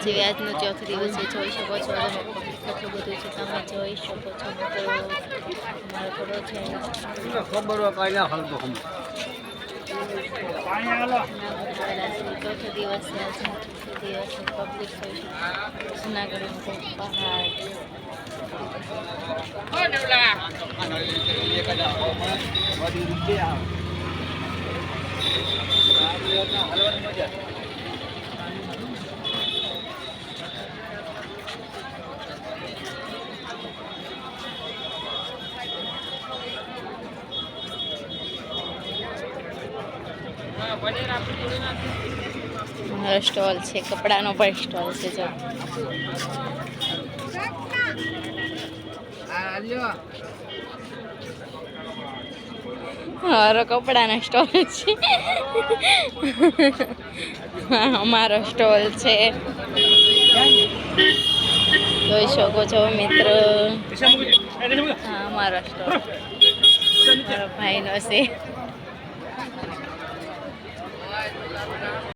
જેવી આજનો ચોથો દિવસ છે જોઈ શકો છો કેટલું બધું છે તમે જોઈ શકો છો મિત્રો અમારો થોડો છે ખબર કઈ ના હાલતો હમ ચોથો દિવસ છે આજે ચોથો દિવસ પબ્લિક હોય છે જુનાગઢ પહાડ મારો સ્ટોલ છે કપડાનો પણ સ્ટોલ છે જો મારો કપડાનો સ્ટોલ છે અમારો સ્ટોલ છે જોઈ શકો છો મિત્રો હા અમારો સ્ટોલ મારો ભાઈનો છે